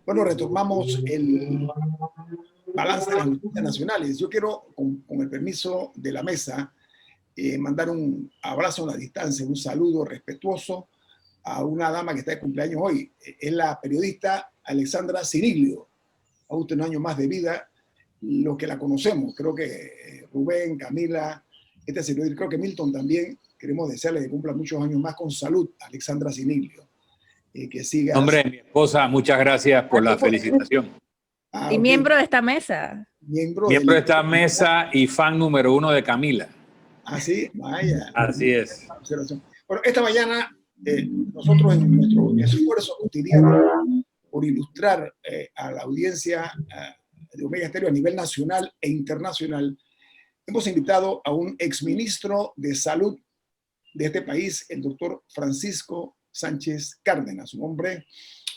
Bueno, retomamos el balance de las noticias nacionales. Yo quiero, con el permiso de la mesa, mandar un abrazo a la distancia, un saludo respetuoso a una dama que está de cumpleaños hoy. Es la periodista Alexandra Siriglio, a usted un año más de vida, los que la conocemos. Creo que Rubén, Camila, este servidor, creo que Milton también, queremos desearle que cumpla muchos años más con salud a Alexandra Siriglio. Que siga. Hombre, mi esposa, muchas gracias por la felicitación. Y miembro de esta mesa. Miembro de esta mesa y fan número 1 de Camila. Así, vaya. Así es. Bueno, esta mañana nosotros en nuestro esfuerzo cotidiano por ilustrar a la audiencia de Omega Stereo a nivel nacional e internacional, hemos invitado a un exministro de Salud de este país, el doctor Francisco Sánchez Cárdenas, un hombre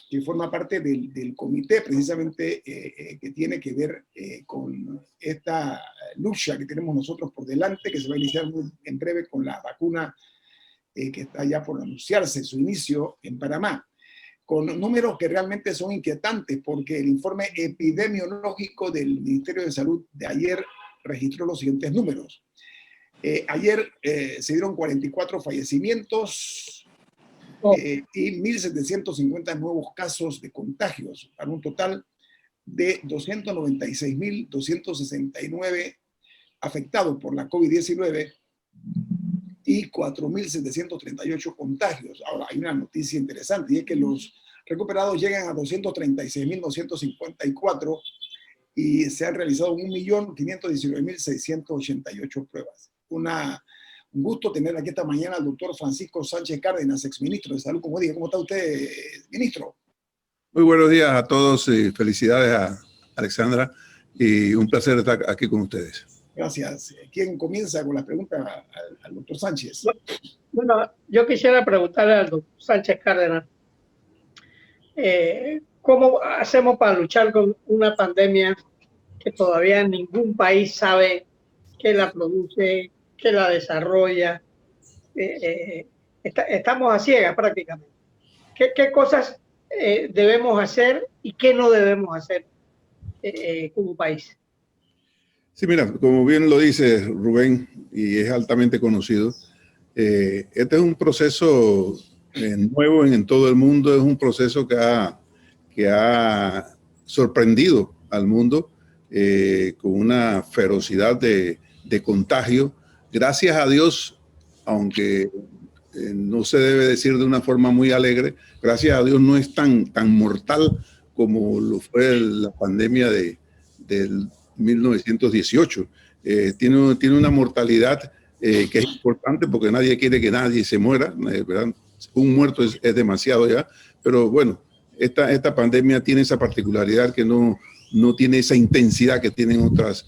que forma parte del comité precisamente que tiene que ver con esta lucha que tenemos nosotros por delante, que se va a iniciar muy en breve con la vacuna que está ya por anunciarse su inicio en Panamá, con números que realmente son inquietantes, porque el informe epidemiológico del Ministerio de Salud de ayer registró los siguientes números. Ayer se dieron 44 fallecimientos y 1.750 nuevos casos de contagios, para un total de 296.269 afectados por la COVID-19 y 4.738 contagios. Ahora, hay una noticia interesante, y es que los recuperados llegan a 236.254 y se han realizado 1.519.688 pruebas. Un gusto tener aquí esta mañana al doctor Francisco Sánchez Cárdenas, exministro de Salud. Como dije, ¿cómo está usted, ministro? Muy buenos días a todos y felicidades a Alexandra y un placer estar aquí con ustedes. Gracias. ¿Quién comienza con las preguntas al doctor Sánchez? Bueno, yo quisiera preguntarle al doctor Sánchez Cárdenas, ¿cómo hacemos para luchar con una pandemia que todavía ningún país sabe qué la produce, qué la desarrolla? Estamos a ciegas prácticamente. ¿Qué cosas debemos hacer y qué no debemos hacer como país? Sí, mira, como bien lo dice Rubén, y es altamente conocido, este es un proceso nuevo en todo el mundo, es un proceso que ha sorprendido al mundo con una ferocidad de contagio. Gracias a Dios, aunque no se debe decir de una forma muy alegre, gracias a Dios no es tan mortal como lo fue la pandemia del 1918. Tiene una mortalidad que es importante porque nadie quiere que nadie se muera, ¿verdad? Un muerto es demasiado ya, pero bueno, esta pandemia tiene esa particularidad que no tiene esa intensidad que tienen otras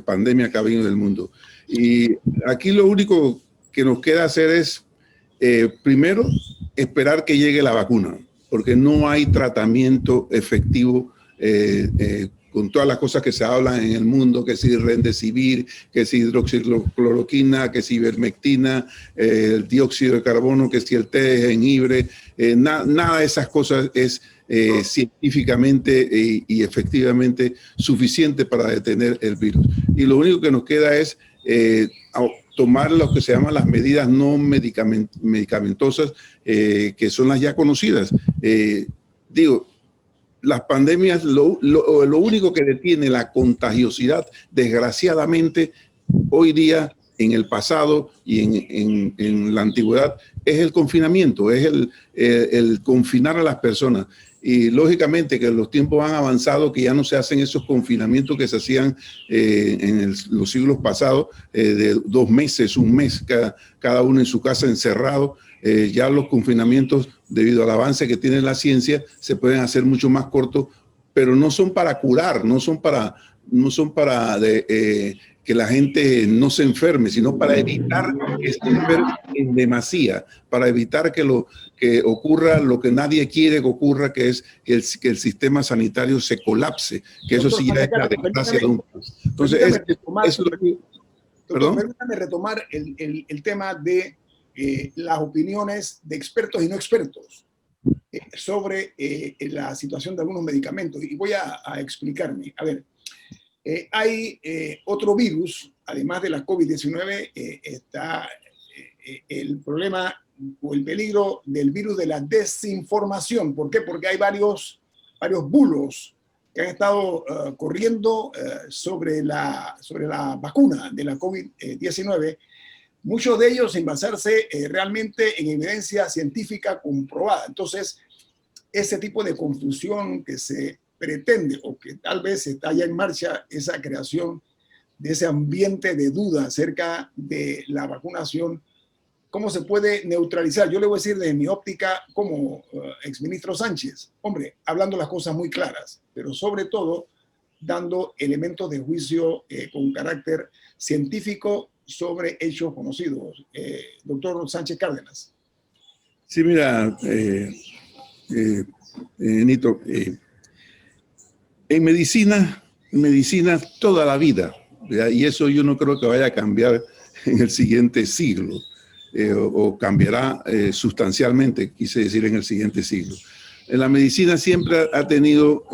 pandemias que ha habido en el mundo. Y aquí lo único que nos queda hacer es, primero, esperar que llegue la vacuna, porque no hay tratamiento efectivo con todas las cosas que se hablan en el mundo, que si Remdesivir, que si hidroxicloroquina, que si ivermectina, el dióxido de carbono, que si el té de jengibre, nada de esas cosas es científicamente y efectivamente suficiente para detener el virus. Y lo único que nos queda es tomar lo que se llaman las medidas no medicamentosas, que son las ya conocidas. Las pandemias, lo único que detiene la contagiosidad, desgraciadamente, hoy día, en el pasado y en la antigüedad, es el confinamiento, es el confinar a las personas. Y lógicamente que los tiempos han avanzado, que ya no se hacen esos confinamientos que se hacían en los siglos pasados, de 2 meses, 1 mes, cada uno en su casa encerrado. Ya los confinamientos, debido al avance que tiene la ciencia, se pueden hacer mucho más cortos, pero no son para curar, no son para que la gente no se enferme, sino para evitar que se enferme en demasía, para evitar que ocurra lo que nadie quiere que ocurra, que es que el sistema sanitario se colapse, que eso sí ya es la desgracia de un país. Entonces, permítame retomar el tema de las opiniones de expertos y no expertos. sobre la situación de algunos medicamentos y voy a explicarme. A ver, hay otro virus, además de la COVID-19, está el problema o el peligro del virus de la desinformación. ¿Por qué? Porque hay varios bulos que han estado corriendo sobre la vacuna de la COVID-19, muchos de ellos sin basarse realmente en evidencia científica comprobada. Entonces, ese tipo de confusión que se pretende o que tal vez está ya en marcha, esa creación de ese ambiente de duda acerca de la vacunación, ¿cómo se puede neutralizar? Yo le voy a decir desde mi óptica como exministro Sánchez, hombre, hablando las cosas muy claras, pero sobre todo dando elementos de juicio con carácter científico sobre hechos conocidos. Doctor Sánchez Cárdenas. Sí, mira, Nito, en medicina toda la vida, ¿verdad? Y eso yo no creo que vaya a cambiar en el siguiente siglo, o cambiará sustancialmente, quise decir, en el siguiente siglo. En la medicina siempre ha tenido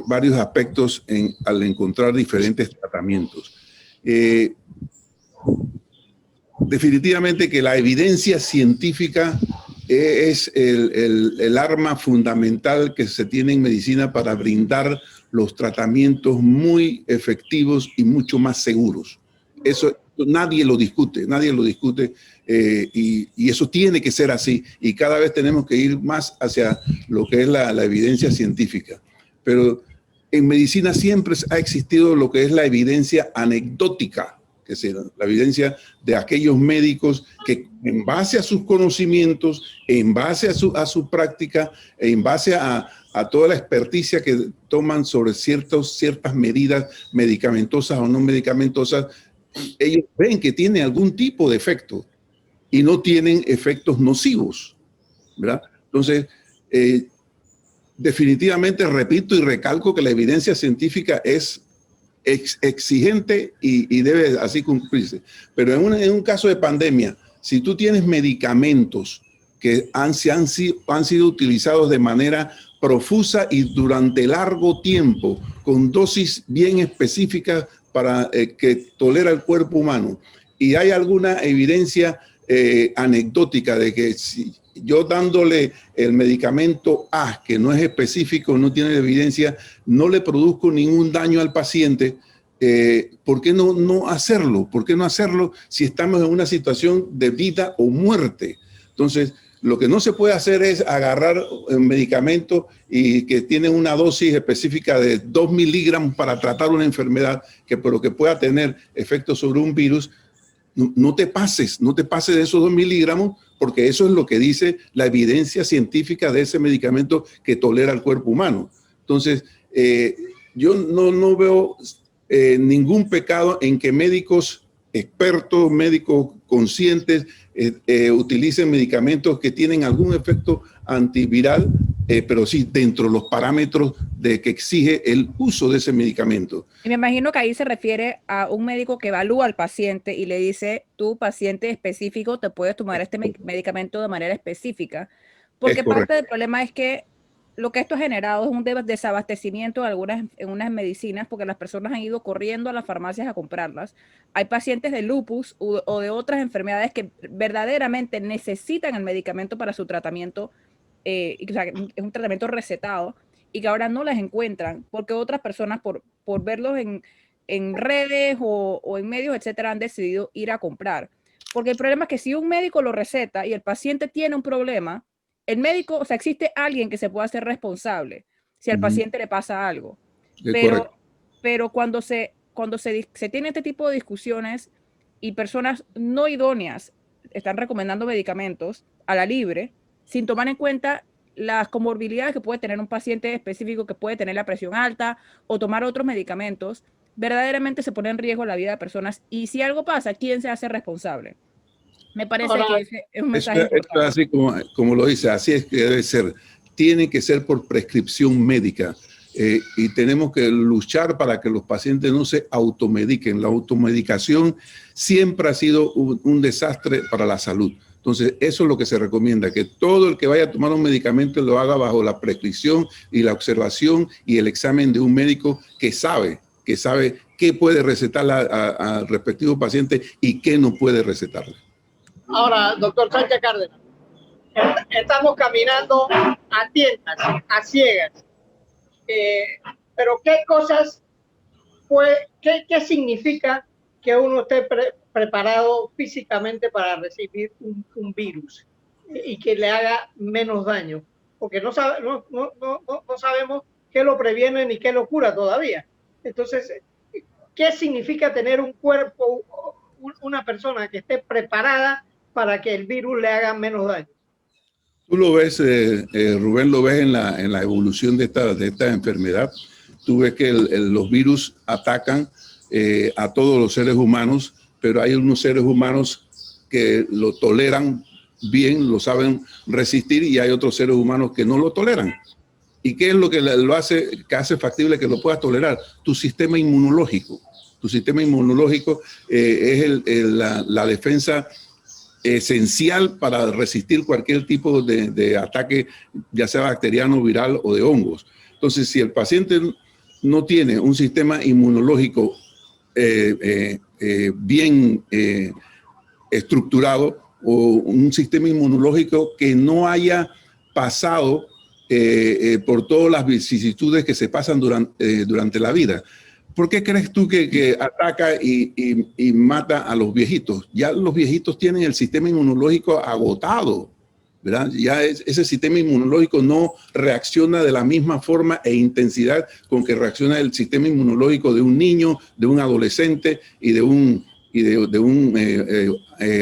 varios aspectos al encontrar diferentes tratamientos. Definitivamente que la evidencia científica es el arma fundamental que se tiene en medicina para brindar los tratamientos muy efectivos y mucho más seguros. Eso nadie lo discute y eso tiene que ser así y cada vez tenemos que ir más hacia lo que es la evidencia científica. Pero en medicina siempre ha existido lo que es la evidencia anecdótica, que es la evidencia de aquellos médicos que en base a sus conocimientos, en base a su práctica, en base a toda la experticia que toman sobre ciertas medidas medicamentosas o no medicamentosas, ellos ven que tiene algún tipo de efecto y no tienen efectos nocivos, ¿verdad? Entonces, definitivamente repito y recalco que la evidencia científica es exigente y debe así cumplirse. Pero en un caso de pandemia, si tú tienes medicamentos que han sido utilizados de manera profusa y durante largo tiempo, con dosis bien específicas para que tolera el cuerpo humano, y hay alguna evidencia anecdótica de que si yo dándole el medicamento A, que no es específico, no tiene evidencia, no le produzco ningún daño al paciente, ¿por qué no hacerlo? ¿Por qué no hacerlo si estamos en una situación de vida o muerte? Entonces, lo que no se puede hacer es agarrar un medicamento y que tiene una dosis específica de 2 miligramos para tratar una enfermedad pero que pueda tener efectos sobre un virus. No te pases de esos 2 miligramos, porque eso es lo que dice la evidencia científica de ese medicamento que tolera el cuerpo humano. Entonces, yo no veo ningún pecado en que médicos expertos, médicos conscientes, utilicen medicamentos que tienen algún efecto antiviral, pero sí dentro de los parámetros de que exige el uso de ese medicamento. Y me imagino que ahí se refiere a un médico que evalúa al paciente y le dice, tú, paciente específico, te puedes tomar este medicamento de manera específica. Porque parte del problema es que lo que esto ha generado es un desabastecimiento en unas medicinas, porque las personas han ido corriendo a las farmacias a comprarlas. Hay pacientes de lupus o de otras enfermedades que verdaderamente necesitan el medicamento para su tratamiento, o sea, es un tratamiento recetado, y que ahora no las encuentran, porque otras personas, por verlos en redes o en medios, etcétera, han decidido ir a comprar. Porque el problema es que si un médico lo receta y el paciente tiene un problema, el médico, o sea, existe alguien que se pueda hacer responsable si al paciente le pasa algo. Pero cuando se tiene este tipo de discusiones y personas no idóneas están recomendando medicamentos a la libre, sin tomar en cuenta las comorbilidades que puede tener un paciente específico, que puede tener la presión alta o tomar otros medicamentos, verdaderamente se pone en riesgo la vida de personas. Y si algo pasa, ¿quién se hace responsable? Me parece que ese es un mensaje importante. Así como lo dice, así es que debe ser. Tiene que ser por prescripción médica. Y tenemos que luchar para que los pacientes no se automediquen. La automedicación siempre ha sido un desastre para la salud. Entonces, eso es lo que se recomienda, que todo el que vaya a tomar un medicamento lo haga bajo la prescripción y la observación y el examen de un médico que sabe qué puede recetarle al respectivo paciente y qué no puede recetarle. Ahora, doctor Sánchez Cárdenas, estamos caminando a tientas, a ciegas, pero ¿qué cosas, qué significa que uno esté preparado físicamente para recibir un virus y que le haga menos daño? Porque no sabemos qué lo previene ni qué lo cura todavía. Entonces, ¿qué significa tener un cuerpo, una persona que esté preparada para que el virus le haga menos daño? Tú lo ves, Rubén, lo ves en la evolución de esta enfermedad. Tú ves que los virus atacan a todos los seres humanos, pero hay unos seres humanos que lo toleran bien, lo saben resistir, y hay otros seres humanos que no lo toleran. ¿Y qué es lo que hace factible que lo puedas tolerar? Tu sistema inmunológico. Tu sistema inmunológico es la defensa esencial para resistir cualquier tipo de ataque, ya sea bacteriano, viral o de hongos. Entonces, si el paciente no tiene un sistema inmunológico bien estructurado, o un sistema inmunológico que no haya pasado por todas las vicisitudes que se pasan durante la vida. ¿Por qué crees tú que ataca y mata a los viejitos? Ya los viejitos tienen el sistema inmunológico agotado, ¿verdad? Ya ese sistema inmunológico no reacciona de la misma forma e intensidad con que reacciona el sistema inmunológico de un niño, de un adolescente y de un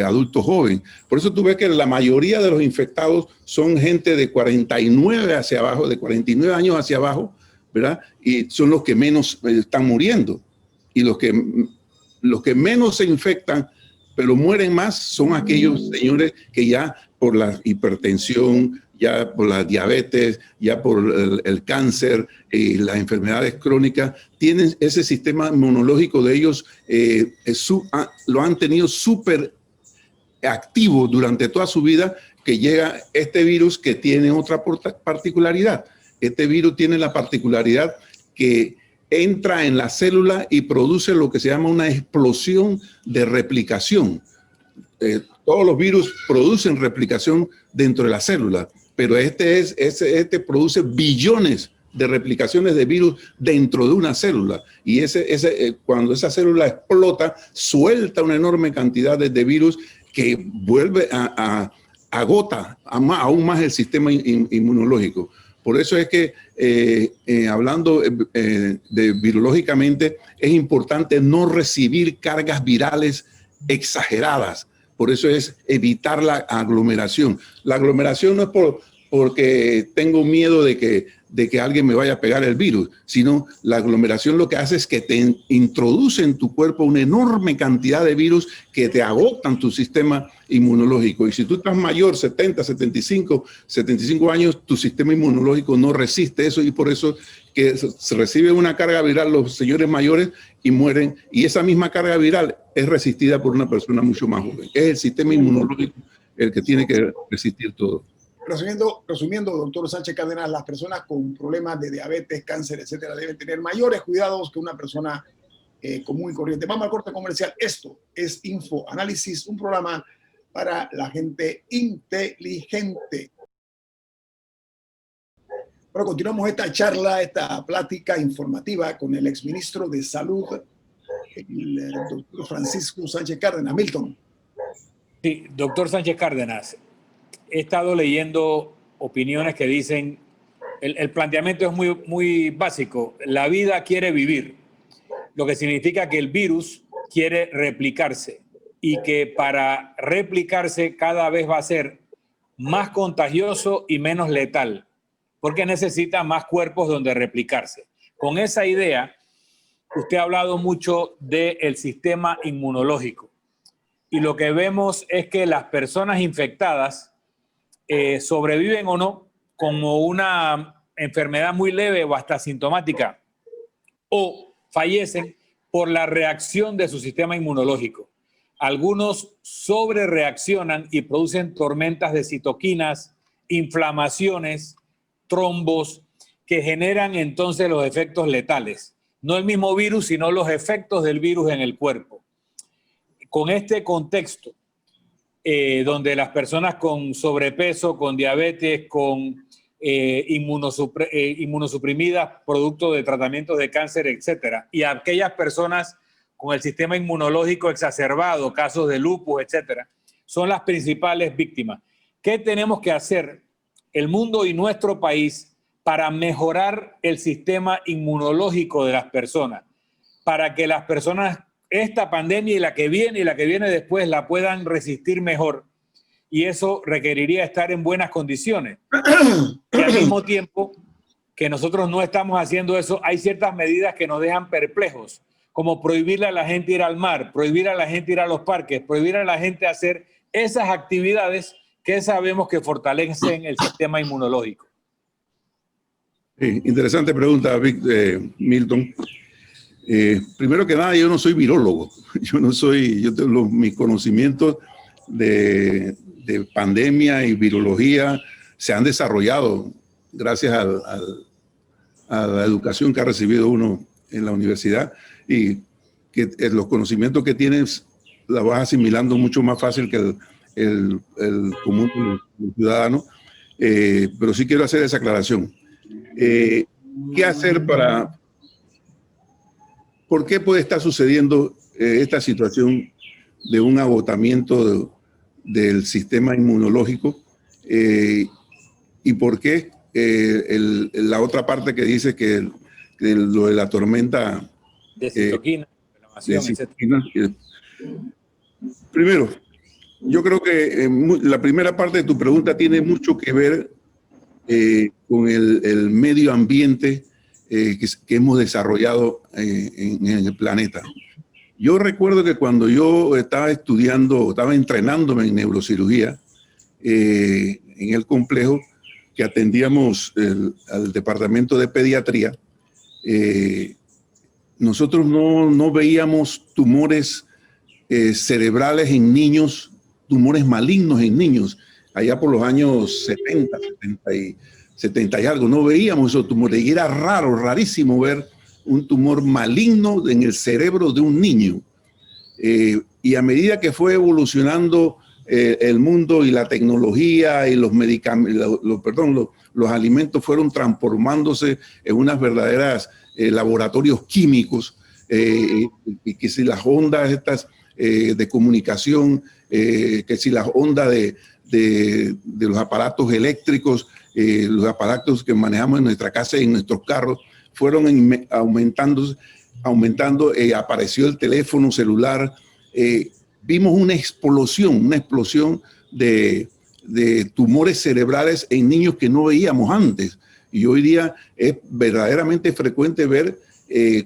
adulto joven. Por eso tú ves que la mayoría de los infectados son gente de 49 hacia abajo, de 49 años hacia abajo, ¿verdad? Y son los que menos están muriendo. Y los que menos se infectan, pero mueren más, son aquellos señores que ya por la hipertensión, ya por la diabetes, ya por el cáncer y las enfermedades crónicas, tienen ese sistema inmunológico de ellos, lo han tenido súper activo durante toda su vida, que llega este virus que tiene otra particularidad. Este virus tiene la particularidad que entra en la célula y produce lo que se llama una explosión de replicación. Todos los virus producen replicación dentro de la célula, pero este produce billones de replicaciones de virus dentro de una célula. Y cuando esa célula explota, suelta una enorme cantidad de virus que vuelve agota aún más el sistema inmunológico. Por eso es que, hablando virológicamente, es importante no recibir cargas virales exageradas. Por eso es evitar la aglomeración. La aglomeración no es porque tengo miedo de que alguien me vaya a pegar el virus, sino la aglomeración lo que hace es que te introduce en tu cuerpo una enorme cantidad de virus que te agotan tu sistema inmunológico. Y si tú estás mayor, 70, 75 años, tu sistema inmunológico no resiste eso, y por eso que se recibe una carga viral los señores mayores y mueren, y esa misma carga viral es resistida por una persona mucho más joven. Es el sistema inmunológico el que tiene que resistir todo. Resumiendo, doctor Sánchez Cárdenas, las personas con problemas de diabetes, cáncer, etcétera, deben tener mayores cuidados que una persona común y corriente. Vamos al corte comercial. Esto es Info Análisis, un programa para la gente inteligente. Bueno, continuamos esta charla, esta plática informativa con el exministro de Salud, el doctor Francisco Sánchez Cárdenas. Milton. Sí, doctor Sánchez Cárdenas, he estado leyendo opiniones que dicen, el planteamiento es muy básico, la vida quiere vivir, lo que significa que el virus quiere replicarse y que para replicarse cada vez va a ser más contagioso y menos letal, porque necesita más cuerpos donde replicarse. Con esa idea, usted ha hablado mucho del sistema inmunológico, y lo que vemos es que las personas infectadas sobreviven o no como una enfermedad muy leve o hasta asintomática, o fallecen por la reacción de su sistema inmunológico. algunos sobrereaccionan y producen tormentas de citoquinas, inflamaciones, trombos, que generan entonces los efectos letales. No el mismo virus, sino los efectos del virus en el cuerpo. Con este contexto, donde las personas con sobrepeso, con diabetes, con inmunosuprimidas, producto de tratamientos de cáncer, etcétera, y aquellas personas con el sistema inmunológico exacerbado, casos de lupus, etcétera, son las principales víctimas. ¿Qué tenemos que hacer el mundo y nuestro país para mejorar el sistema inmunológico de las personas? Para que las personas, esta pandemia y la que viene después, la puedan resistir mejor. Y eso requeriría estar en buenas condiciones. Y al mismo tiempo que nosotros no estamos haciendo eso, hay ciertas medidas que nos dejan perplejos, como prohibirle a la gente ir al mar, prohibir a la gente ir a los parques, prohibir a la gente hacer esas actividades que sabemos que fortalecen el sistema inmunológico. Sí, interesante pregunta, Milton. Primero que nada, yo no soy virólogo. Yo tengo mis conocimientos de pandemia y virología se han desarrollado gracias a la educación que ha recibido uno en la universidad, y que los conocimientos que tienes la vas asimilando mucho más fácil que el común ciudadano. Pero sí quiero hacer esa aclaración. ¿Qué hacer ¿Por qué puede estar sucediendo esta situación de un agotamiento del sistema inmunológico? ¿Y por qué la otra parte que dice que lo de la tormenta de citoquina, primero, yo creo que la primera parte de tu pregunta tiene mucho que ver con el medio ambiente que hemos desarrollado en el planeta. Yo recuerdo que cuando yo estaba entrenándome en neurocirugía, en el complejo que atendíamos al departamento de pediatría, nosotros no veíamos tumores cerebrales en niños, tumores malignos en niños. Allá por los años 70 y algo, no veíamos esos tumores. Y era rarísimo ver un tumor maligno en el cerebro de un niño. Y a medida que fue evolucionando el mundo y la tecnología y los medicamentos, los alimentos fueron transformándose en unas verdaderas laboratorios químicos, y que si las ondas estas de comunicación, que si las ondas de los aparatos eléctricos, los aparatos que manejamos en nuestra casa y en nuestros carros, fueron aumentando, apareció el teléfono celular, vimos una explosión de tumores cerebrales en niños que no veíamos antes. Y hoy día es verdaderamente frecuente ver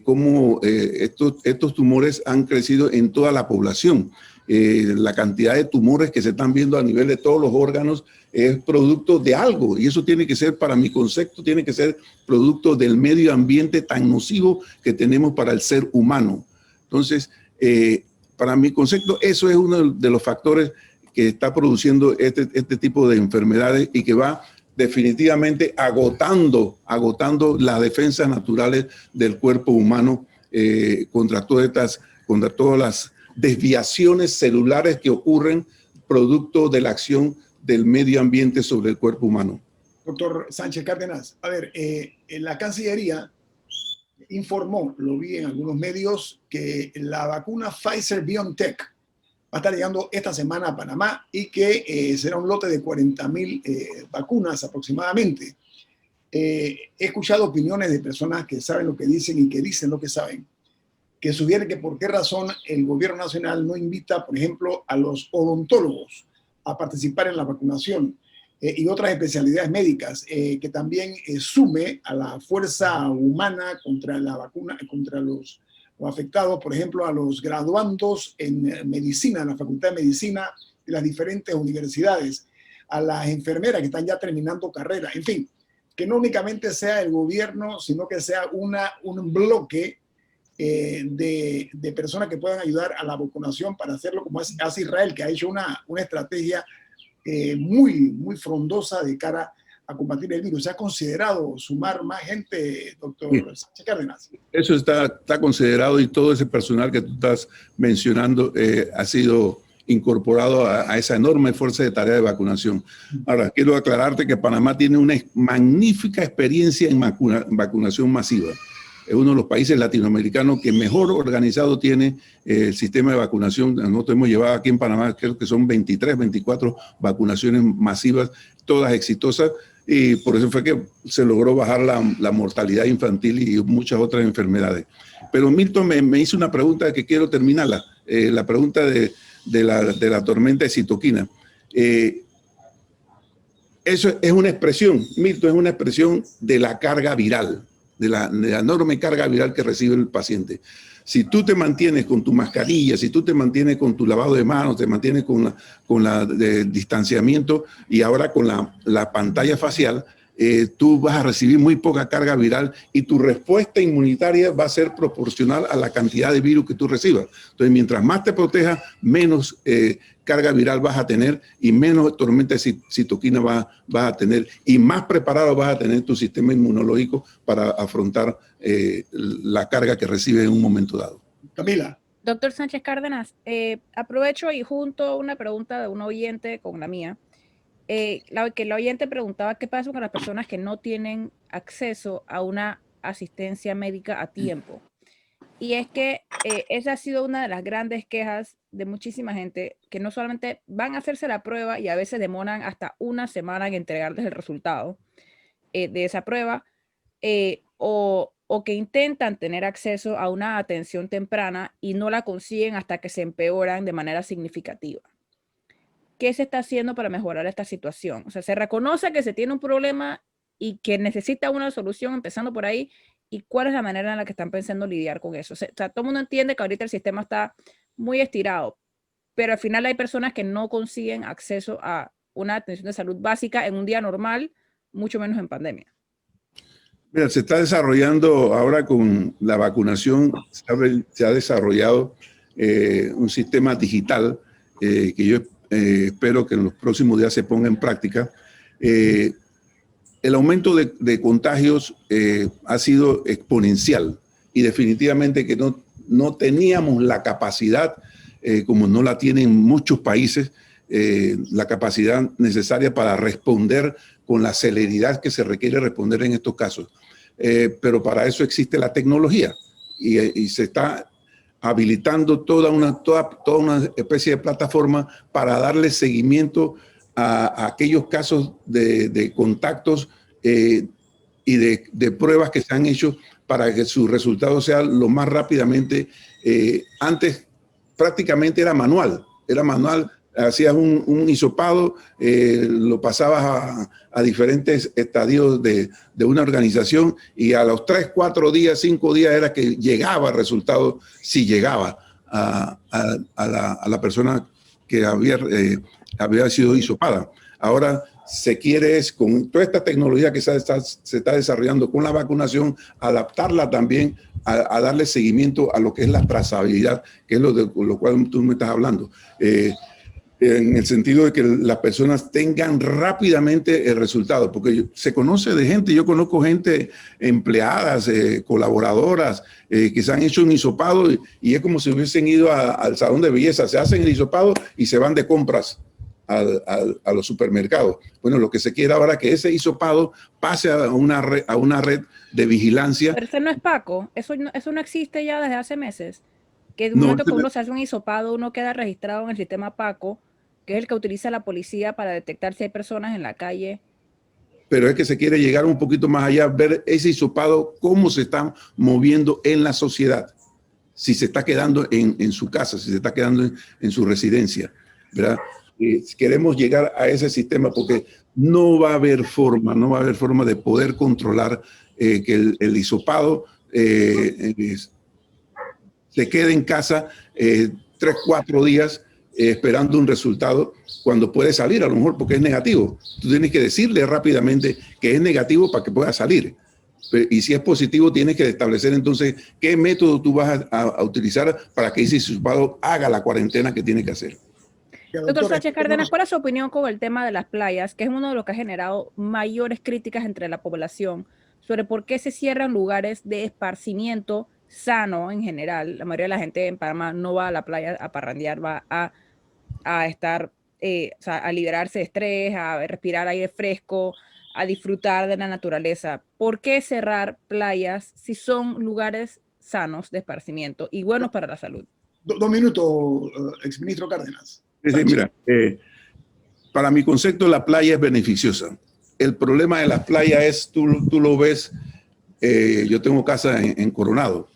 cómo estos tumores han crecido en toda la población. La cantidad de tumores que se están viendo a nivel de todos los órganos es producto de algo, y eso tiene que ser, para mi concepto, tiene que ser producto del medio ambiente tan nocivo que tenemos para el ser humano. Entonces, para mi concepto, eso es uno de los factores que está produciendo este tipo de enfermedades, y que va definitivamente agotando las defensas naturales del cuerpo humano contra todas las desviaciones celulares que ocurren producto de la acción del medio ambiente sobre el cuerpo humano. Doctor Sánchez Cárdenas, a ver, la Cancillería informó, lo vi en algunos medios, que la vacuna Pfizer-BioNTech va a estar llegando esta semana a Panamá, y que será un lote de 40,000 vacunas aproximadamente. He escuchado opiniones de personas que saben lo que dicen y que dicen lo que saben, que sugieren que por qué razón el gobierno nacional no invita, por ejemplo, a los odontólogos a participar en la vacunación, y otras especialidades médicas, que también sume a la fuerza humana contra la vacuna, contra los afectados, por ejemplo, a los graduandos en medicina, en la Facultad de Medicina de las diferentes universidades, a las enfermeras que están ya terminando carrera, en fin, que no únicamente sea el gobierno, sino que sea un bloque de personas que puedan ayudar a la vacunación para hacerlo como hace Israel, que ha hecho una estrategia muy frondosa de cara a combatir el virus. ¿Se ha considerado sumar más gente, doctor Sánchez Cárdenas? Eso está considerado, y todo ese personal que tú estás mencionando ha sido incorporado a esa enorme fuerza de tarea de vacunación. Ahora, quiero aclararte que Panamá tiene una magnífica experiencia en vacunación masiva. Es uno de los países latinoamericanos que mejor organizado tiene el sistema de vacunación. Nosotros hemos llevado aquí en Panamá, creo que son 23, 24 vacunaciones masivas, todas exitosas, y por eso fue que se logró bajar la mortalidad infantil y muchas otras enfermedades. Pero Milton me hizo una pregunta que quiero terminarla, la pregunta de la tormenta de citoquina. Eso es una expresión, Milton, es una expresión de la carga viral, de la enorme carga viral que recibe el paciente. Si tú te mantienes con tu mascarilla, si tú te mantienes con tu lavado de manos, te mantienes con distanciamiento y ahora con la pantalla facial, tú vas a recibir muy poca carga viral y tu respuesta inmunitaria va a ser proporcional a la cantidad de virus que tú recibas. Entonces, mientras más te protejas, menos carga viral vas a tener y menos tormenta de citoquina vas a tener, y más preparado vas a tener tu sistema inmunológico para afrontar la carga que recibes en un momento dado. Camila. Doctor Sánchez Cárdenas, aprovecho y junto una pregunta de un oyente con la mía. Que el oyente preguntaba qué pasa con las personas que no tienen acceso a una asistencia médica a tiempo. Y es que esa ha sido una de las grandes quejas de muchísima gente, que no solamente van a hacerse la prueba y a veces demoran hasta una semana en entregarles el resultado de esa prueba, o que intentan tener acceso a una atención temprana y no la consiguen hasta que se empeoran de manera significativa. ¿Qué se está haciendo para mejorar esta situación? O sea, se reconoce que se tiene un problema y que necesita una solución, empezando por ahí, y cuál es la manera en la que están pensando lidiar con eso. O sea, todo el mundo entiende que ahorita el sistema está muy estirado, pero al final hay personas que no consiguen acceso a una atención de salud básica en un día normal, mucho menos en pandemia. Mira, se está desarrollando ahora con la vacunación, se ha desarrollado un sistema digital que yo espero que en los próximos días se ponga en práctica. El aumento de contagios ha sido exponencial y definitivamente que no teníamos la capacidad, como no la tienen muchos países, la capacidad necesaria para responder con la celeridad que se requiere responder en estos casos. Pero para eso existe la tecnología y se está habilitando toda una especie de plataforma para darle seguimiento a aquellos casos de contactos y de pruebas que se han hecho para que sus resultados sean lo más rápidamente. Antes prácticamente era manual, hacías un hisopado, lo pasabas a diferentes estadios de una organización y a los 3, 4 días, 5 días era que llegaba el resultado, si llegaba a la persona que había sido hisopada. Ahora se quiere, con toda esta tecnología que se está desarrollando con la vacunación, adaptarla también a darle seguimiento a lo que es la trazabilidad, que es lo cual tú me estás hablando. En el sentido de que las personas tengan rápidamente el resultado, porque se conoce de gente, yo conozco gente, empleadas, colaboradoras, que se han hecho un hisopado y es como si hubiesen ido al salón de belleza, se hacen el hisopado y se van de compras a los supermercados. Bueno, lo que se quiere ahora es que ese hisopado pase a una red de vigilancia. Pero eso no es Paco, eso no existe ya desde hace meses. Que de un momento que uno se hace un hisopado, uno queda registrado en el sistema Paco, que es el que utiliza la policía para detectar si hay personas en la calle. Pero es que se quiere llegar un poquito más allá, ver ese hisopado, cómo se está moviendo en la sociedad, si se está quedando en su casa, si se está quedando en su residencia, ¿verdad? Queremos llegar a ese sistema porque no va a haber forma de poder controlar que el hisopado se quede en casa 3, 4 días esperando un resultado cuando puede salir, a lo mejor porque es negativo. Tú tienes que decirle rápidamente que es negativo para que pueda salir. Y si es positivo, tienes que establecer entonces qué método tú vas a utilizar para que ese hisopado haga la cuarentena que tiene que hacer. Doctor Sánchez Cárdenas, ¿cuál es su opinión con el tema de las playas, que es uno de los que ha generado mayores críticas entre la población sobre por qué se cierran lugares de esparcimiento sano en general? La mayoría de la gente en Panamá no va a la playa a parrandear, va a estar, o sea, a liberarse de estrés, a respirar aire fresco, a disfrutar de la naturaleza. ¿Por qué cerrar playas si son lugares sanos de esparcimiento y buenos para la salud? 2 minutos, exministro Cárdenas. Es decir, mira, para mi concepto la playa es beneficiosa. El problema de las playas es, tú lo ves, yo tengo casa en Coronado.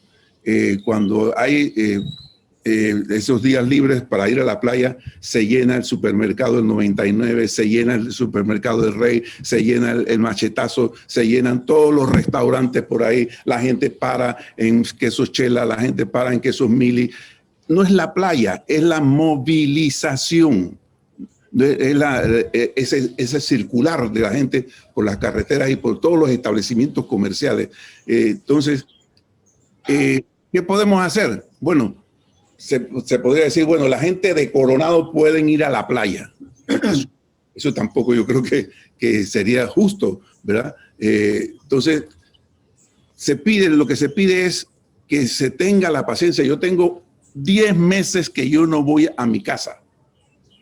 Cuando hay esos días libres para ir a la playa, se llena el supermercado del 99, se llena el supermercado del Rey, se llena el Machetazo, se llenan todos los restaurantes por ahí, la gente para en Quesos Chela, la gente para en Quesos Mili. No es la playa, es la movilización. Es ese circular de la gente por las carreteras y por todos los establecimientos comerciales. Entonces, ¿qué podemos hacer? Bueno, se podría decir, bueno, la gente de Coronado pueden ir a la playa. Eso tampoco yo creo que sería justo, ¿verdad? Entonces, lo que se pide es que se tenga la paciencia. Yo tengo 10 meses que yo no voy a mi casa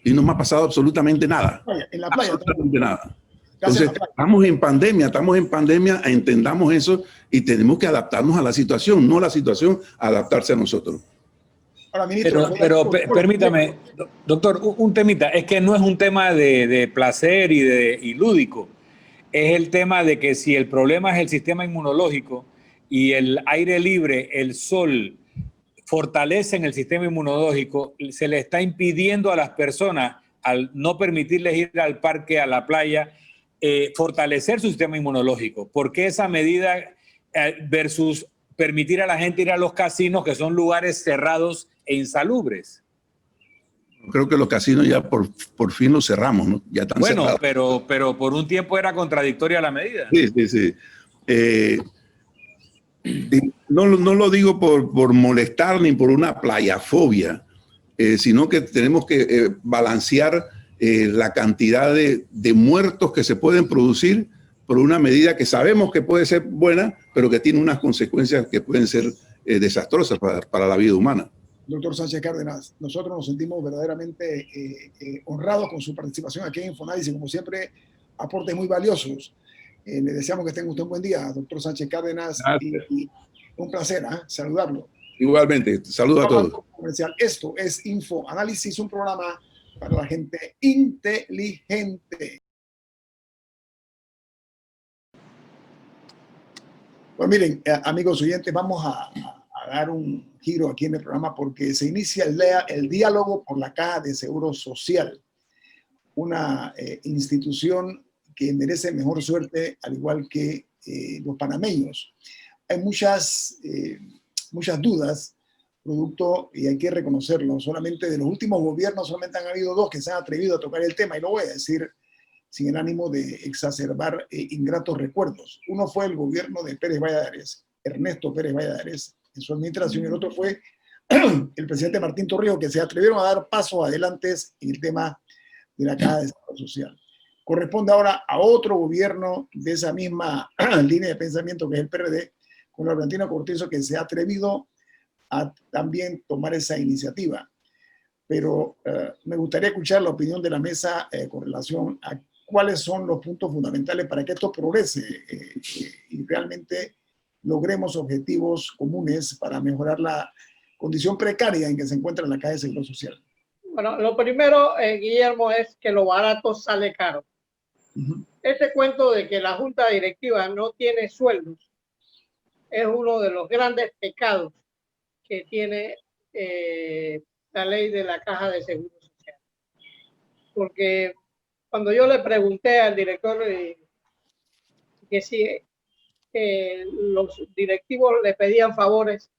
y no me ha pasado absolutamente nada. En la playa. Absolutamente nada. Entonces, estamos en pandemia, entendamos eso y tenemos que adaptarnos a la situación, no la situación adaptarse a nosotros. Ahora, ministro, pero permítame, doctor, un temita, es que no es un tema de placer y lúdico, es el tema de que si el problema es el sistema inmunológico y el aire libre, el sol, fortalecen el sistema inmunológico, se le está impidiendo a las personas, al no permitirles ir al parque, a la playa, fortalecer su sistema inmunológico. ¿Por qué esa medida versus permitir a la gente ir a los casinos, que son lugares cerrados e insalubres? Creo que los casinos ya por fin los cerramos, ¿no? Ya están cerrados. Pero por un tiempo era contradictoria la medida. Sí. No lo digo por molestar ni por una playafobia, sino que tenemos que balancear la cantidad de muertos que se pueden producir por una medida que sabemos que puede ser buena, pero que tiene unas consecuencias que pueden ser desastrosas para la vida humana. Doctor Sánchez Cárdenas, nosotros nos sentimos verdaderamente honrados con su participación aquí en Infoanálisis, como siempre, aportes muy valiosos. Le deseamos que tenga usted un buen día, doctor Sánchez Cárdenas, y un placer saludarlo. Igualmente, saludos a todos. Esto es Infoanálisis, un programa para la gente inteligente. Pues miren, amigos oyentes, vamos a dar un giro aquí en el programa porque se inicia el diálogo por la Caja de Seguro Social, una institución que merece mejor suerte, al igual que los panameños. Hay muchas dudas, producto, y hay que reconocerlo, solamente de los últimos gobiernos, solamente han habido 2 que se han atrevido a tocar el tema, y lo voy a decir sin el ánimo de exacerbar ingratos recuerdos. Uno fue el gobierno de Pérez Valladares, Ernesto Pérez Valladares, en su administración, y el otro fue el presidente Martín Torrijos, que se atrevieron a dar pasos adelante en el tema de la Caja de Seguro Social. Corresponde ahora a otro gobierno de esa misma línea de pensamiento, que es el PRD, con Laurentino Cortizo, que se ha atrevido a también tomar esa iniciativa. Pero me gustaría escuchar la opinión de la mesa con relación a cuáles son los puntos fundamentales para que esto progrese y realmente logremos objetivos comunes para mejorar la condición precaria en que se encuentra la Caja de Seguro Social. Bueno, lo primero, Guillermo, es que lo barato sale caro. Este cuento de que la junta directiva no tiene sueldos es uno de los grandes pecados que tiene la ley de la Caja de Seguro Social. Porque cuando yo le pregunté al director que si los directivos le pedían favores,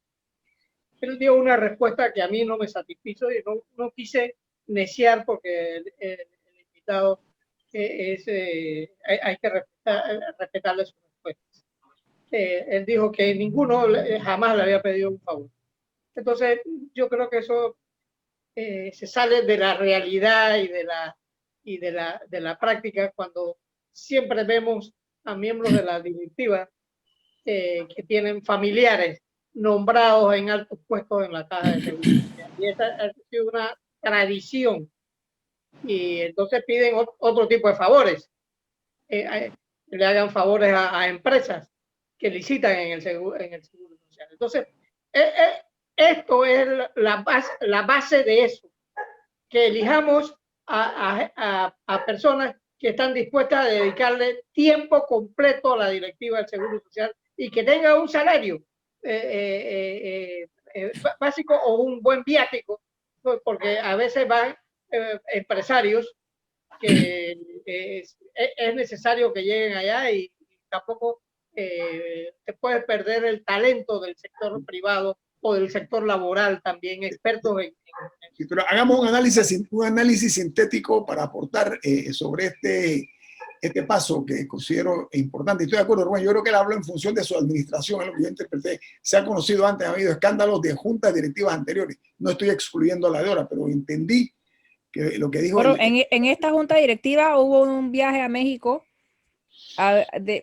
él dio una respuesta que a mí no me satisfizo y no quise neciar porque el invitado hay que respetarle sus respuestas. él dijo que ninguno jamás le había pedido un favor. Entonces, yo creo que eso se sale de la realidad y de la práctica cuando siempre vemos a miembros de la directiva que tienen familiares nombrados en altos puestos en la Caja de Seguro Social. Y esa ha sido una tradición. Y entonces piden otro tipo de favores. Le hagan favores a empresas que licitan en el Seguro Social. Entonces, esto es la base de eso, que elijamos a personas que están dispuestas a dedicarle tiempo completo a la directiva del Seguro Social y que tenga un salario básico o un buen viático, porque a veces van empresarios que es necesario que lleguen allá y tampoco te puedes perder el talento del sector privado o del sector laboral también, expertos Sí, pero hagamos un análisis sintético para aportar sobre este paso que considero importante. Estoy de acuerdo, Rubén, yo creo que él habló en función de su administración, es lo que yo interpreté. Se ha conocido antes, ha habido escándalos de juntas directivas anteriores. No estoy excluyendo la de ahora, pero entendí que lo que dijo... Pero en esta junta directiva hubo un viaje a México.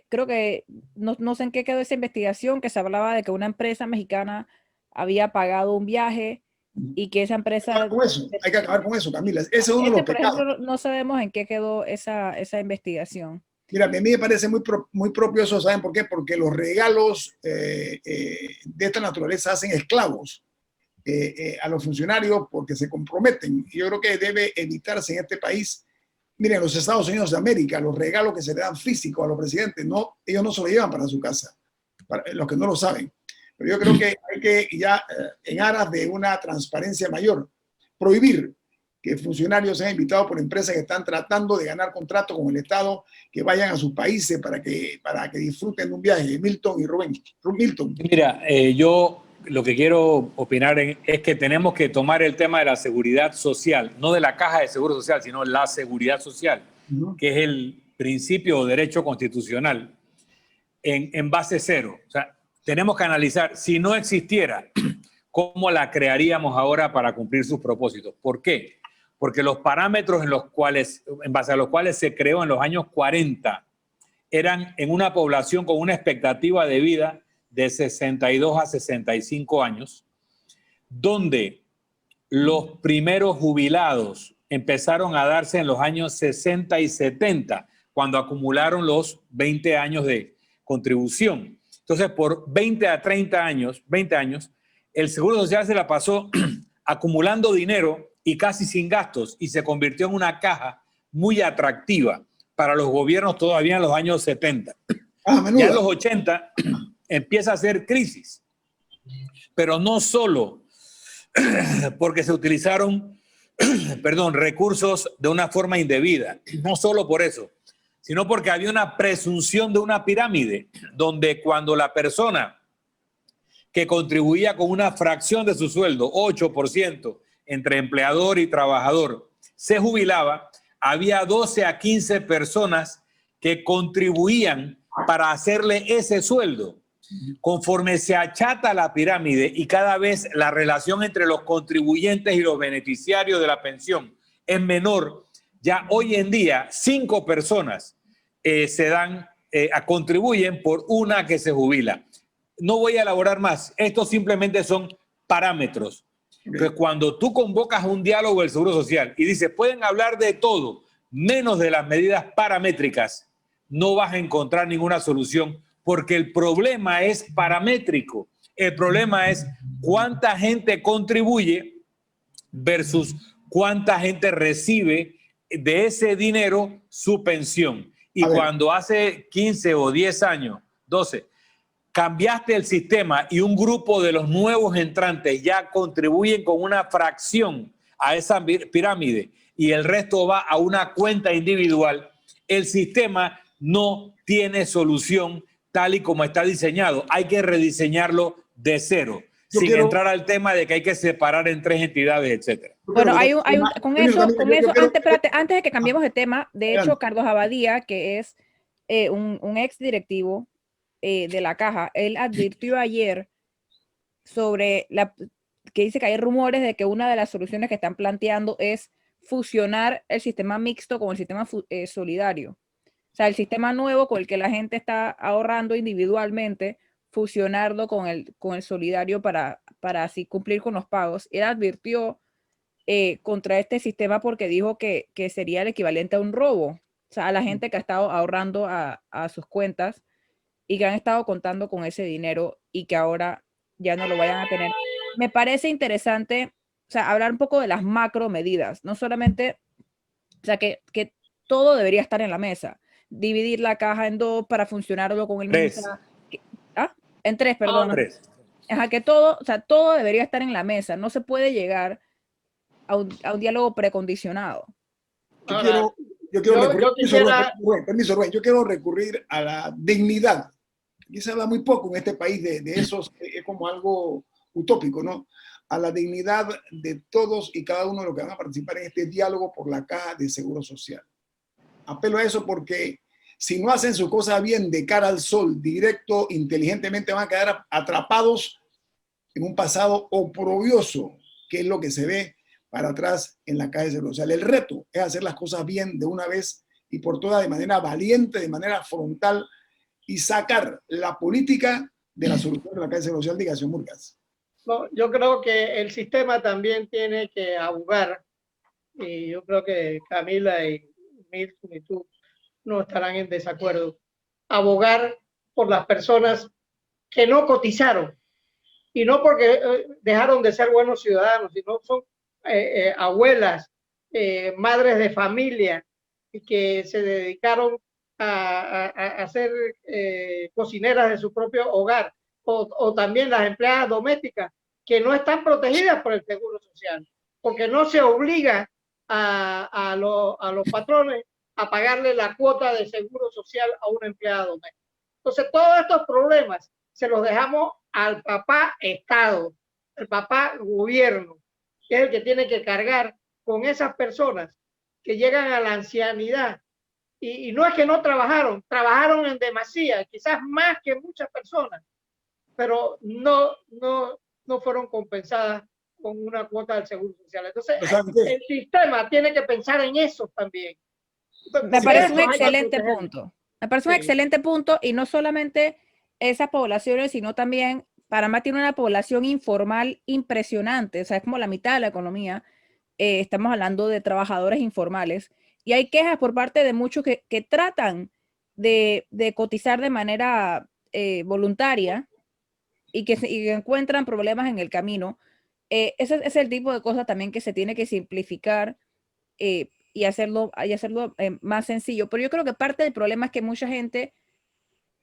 Creo que no sé en qué quedó esa investigación, que se hablaba de que una empresa mexicana había pagado un viaje y que esa empresa... Hay que acabar con eso, Camila. Ese es uno de los pecados. Por ejemplo, no sabemos en qué quedó esa investigación. Mira, a mí me parece muy propio eso, ¿saben por qué? Porque los regalos de esta naturaleza hacen esclavos a los funcionarios porque se comprometen. Y yo creo que debe evitarse en este país. Miren, en los Estados Unidos de América, los regalos que se le dan físicos a los presidentes, ellos no se lo llevan para su casa, para los que no lo saben. Pero yo creo que hay que ya, en aras de una transparencia mayor, prohibir que funcionarios sean invitados por empresas que están tratando de ganar contratos con el Estado, que vayan a sus países para que disfruten de un viaje. Milton y Rubén. Milton. Mira, yo lo que quiero opinar es que tenemos que tomar el tema de la seguridad social, no de la caja de seguro social, sino la seguridad social, que es el principio o derecho constitucional, en base cero. O sea, tenemos que analizar, si no existiera, ¿cómo la crearíamos ahora para cumplir sus propósitos? ¿Por qué? Porque los parámetros en base a los cuales se creó en los años 40 eran en una población con una expectativa de vida de 62 a 65 años, donde los primeros jubilados empezaron a darse en los años 60 y 70, cuando acumularon los 20 años de contribución. Entonces, por 20 a 30 años, el Seguro Social se la pasó acumulando dinero y casi sin gastos, y se convirtió en una caja muy atractiva para los gobiernos todavía en los años 70. Ya en los 80 empieza a hacer crisis, pero no solo porque se utilizaron recursos de una forma indebida, no solo por eso, sino porque había una presunción de una pirámide, donde cuando la persona que contribuía con una fracción de su sueldo, 8%, entre empleador y trabajador, se jubilaba, había 12 a 15 personas que contribuían para hacerle ese sueldo. Conforme se achata la pirámide y cada vez la relación entre los contribuyentes y los beneficiarios de la pensión es menor, ya hoy en día 5 personas contribuyen por una que se jubila. No voy a elaborar más, estos simplemente son parámetros. Entonces, cuando tú convocas un diálogo del Seguro Social y dices, pueden hablar de todo, menos de las medidas paramétricas, no vas a encontrar ninguna solución, porque el problema es paramétrico. El problema es cuánta gente contribuye versus cuánta gente recibe de ese dinero su pensión. Y cuando hace 15 o 10 años, 12, cambiaste el sistema y un grupo de los nuevos entrantes ya contribuyen con una fracción a esa pirámide y el resto va a una cuenta individual, el sistema no tiene solución tal y como está diseñado. Hay que rediseñarlo de cero, entrar al tema de que hay que separar en 3 entidades, etcétera. Bueno, antes de que cambiemos de tema, de hecho, Carlos Abadía, que es un ex directivo de la caja, él advirtió ayer sobre que dice que hay rumores de que una de las soluciones que están planteando es fusionar el sistema mixto con el sistema solidario. O sea, el sistema nuevo con el que la gente está ahorrando individualmente, fusionarlo con el solidario para así cumplir con los pagos. Él advirtió contra este sistema porque dijo que sería el equivalente a un robo. O sea, a la gente que ha estado ahorrando a sus cuentas y que han estado contando con ese dinero y que ahora ya no lo vayan a tener. Me parece interesante, o sea, hablar un poco de las macro medidas, no solamente, o sea, que todo debería estar en la mesa. Dividir la caja en 2 para funcionarlo con el MINSA. En 3, perdón. 3. Ajá, que todo, o sea, todo debería estar en la mesa. No se puede llegar a un diálogo precondicionado. Yo quiero recurrir a la dignidad. Aquí se habla muy poco en este país de eso, es como algo utópico, ¿no? A la dignidad de todos y cada uno de los que van a participar en este diálogo por la Caja de Seguro Social. Apelo a eso porque si no hacen su cosa bien de cara al sol, directo, inteligentemente, van a quedar atrapados en un pasado oprobioso, que es lo que se ve para atrás en la Caja de Seguro Social. El reto es hacer las cosas bien de una vez y por todas, de manera valiente, de manera frontal, y sacar la política de la solución de la Caja de Seguro Social. Diga, señor Murgas. No, yo creo que el sistema también tiene que abogar, y yo creo que Camila y Milton y tú no estarán en desacuerdo, abogar por las personas que no cotizaron, y no porque dejaron de ser buenos ciudadanos, sino son abuelas, madres de familia, que se dedicaron a ser cocineras de su propio hogar, o también las empleadas domésticas que no están protegidas por el Seguro Social, porque no se obliga a los patrones a pagarle la cuota de Seguro Social a una empleada doméstica. Entonces, todos estos problemas se los dejamos al papá Estado, al papá gobierno, que es el que tiene que cargar con esas personas que llegan a la ancianidad. Y no es que no trabajaron, trabajaron en demasía, quizás más que muchas personas, pero no fueron compensadas con una cuota del Seguro Social. Entonces, el sistema tiene que pensar en eso también. Me parece un excelente punto. Me parece un excelente punto, y no solamente esas poblaciones, sino también Panamá tiene una población informal impresionante, o sea, es como la mitad de la economía. Estamos hablando de trabajadores informales, y hay quejas por parte de muchos que tratan de cotizar de manera voluntaria y que encuentran problemas en el camino. Ese es el tipo de cosas también que se tiene que simplificar y hacerlo más sencillo. Pero yo creo que parte del problema es que mucha gente,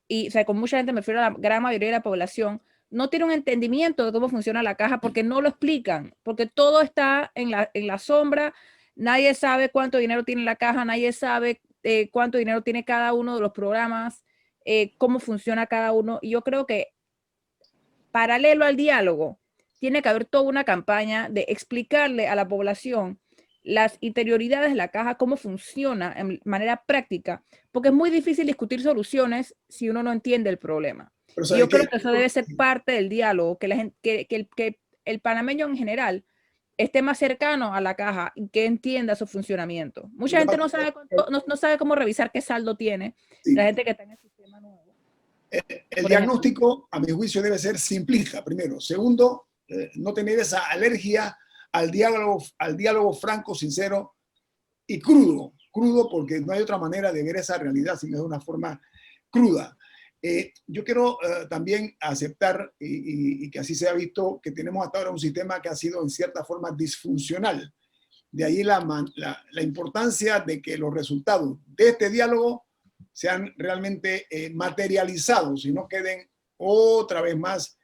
y o sea, con mucha gente me refiero a la gran mayoría de la población, no tiene un entendimiento de cómo funciona la caja porque no lo explican, porque todo está en la sombra. Nadie sabe cuánto dinero tiene la caja, nadie sabe cuánto dinero tiene cada uno de los programas, cómo funciona cada uno. Y yo creo que paralelo al diálogo, tiene que haber toda una campaña de explicarle a la población las interioridades de la caja, cómo funciona en manera práctica, porque es muy difícil discutir soluciones si uno no entiende el problema. Yo creo que eso debe ser parte del diálogo, que el panameño en general esté más cercano a la caja y que entienda su funcionamiento. Mucha gente no sabe cómo revisar qué saldo tiene, la gente que está en el sistema nuevo. El diagnóstico, a mi juicio, debe ser simplista, primero. Segundo, no tener esa alergia al diálogo franco, sincero y crudo porque no hay otra manera de ver esa realidad sino de una forma cruda. Yo quiero también aceptar, y que así se ha visto, que tenemos hasta ahora un sistema que ha sido en cierta forma disfuncional. De ahí la importancia de que los resultados de este diálogo sean realmente materializados y no queden otra vez más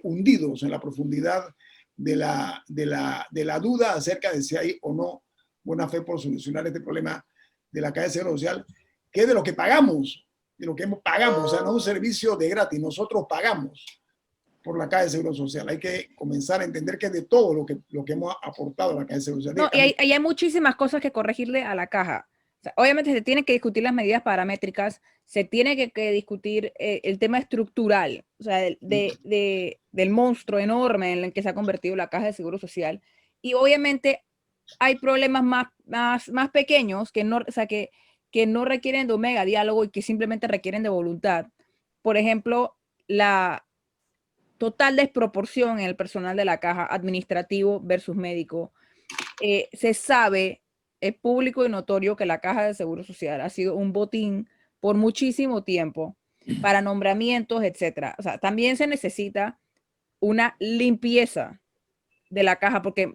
hundidos en la profundidad de la duda acerca de si hay o no buena fe por solucionar este problema de la Caja de Seguro Social, que es de lo que pagamos, o sea, no es un servicio de gratis, nosotros pagamos por la Caja de Seguro Social. Hay que comenzar a entender que es de todo lo que hemos aportado a la Caja de Seguro Social. No, y hay muchísimas cosas que corregirle a la caja. O sea, obviamente se tienen que discutir las medidas paramétricas, se tiene que discutir el tema estructural, o sea, del monstruo enorme en el que se ha convertido la Caja de Seguro Social. Y obviamente hay problemas más pequeños que no, o sea, que no requieren de un mega diálogo y que simplemente requieren de voluntad. Por ejemplo, la total desproporción en el personal de la caja, administrativo versus médico. Se sabe, es público y notorio que la Caja de Seguro Social ha sido un botín por muchísimo tiempo para nombramientos, etcétera. O sea, también se necesita una limpieza de la caja porque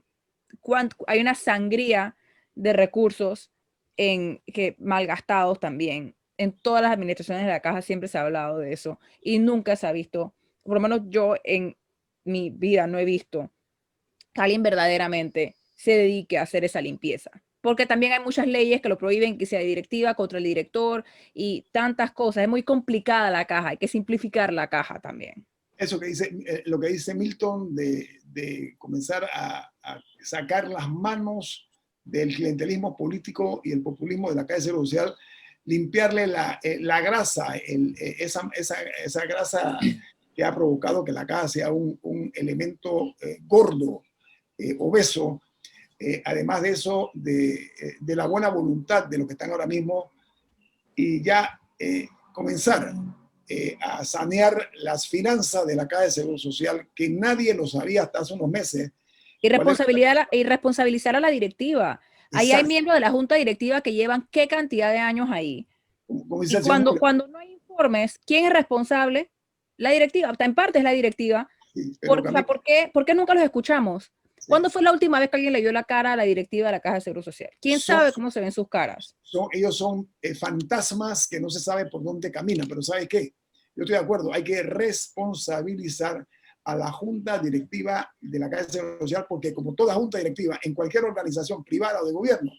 hay una sangría de recursos malgastados también. En todas las administraciones de la caja siempre se ha hablado de eso y nunca se ha visto, por lo menos yo en mi vida no he visto que alguien verdaderamente se dedique a hacer esa limpieza. Porque también hay muchas leyes que lo prohíben, que sea directiva contra el director y tantas cosas. Es muy complicada la caja, hay que simplificar la caja también. Eso que dice, lo que dice Milton de comenzar a sacar las manos del clientelismo político y el populismo de la Caja de Seguro Social, limpiarle la grasa, esa grasa que ha provocado que la caja sea un elemento gordo, obeso. Además de eso, de la buena voluntad de los que están ahora mismo y ya comenzar a sanear las finanzas de la Caja de Seguro Social, que nadie lo sabía hasta hace unos meses. Y responsabilizar a la directiva. Ahí hay miembros de la junta directiva que llevan qué cantidad de años ahí. Y cuando no hay informes, ¿quién es responsable? La directiva, en parte es la directiva. Sí, ¿por qué nunca los escuchamos? Sí. ¿Cuándo fue la última vez que alguien le vio la cara a la directiva de la Caja de Seguro Social? ¿Quién sabe cómo se ven sus caras? Ellos son fantasmas que no se sabe por dónde caminan, pero ¿sabe qué? Yo estoy de acuerdo, hay que responsabilizar a la junta directiva de la Caja de Seguro Social, porque como toda junta directiva en cualquier organización privada o de gobierno,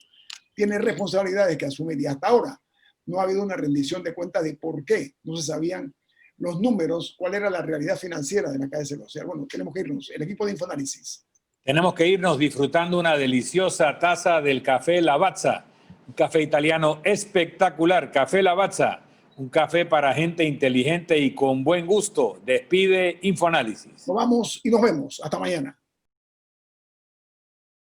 tiene responsabilidades que asumir y hasta ahora no ha habido una rendición de cuentas de por qué no se sabían los números, cuál era la realidad financiera de la Caja de Seguro Social. Bueno, tenemos que irnos, el equipo de Infoanálisis. Tenemos que irnos disfrutando una deliciosa taza del café Lavazza, un café italiano espectacular, café Lavazza, un café para gente inteligente y con buen gusto. Despide Infoanálisis. Nos vamos y nos vemos. Hasta mañana.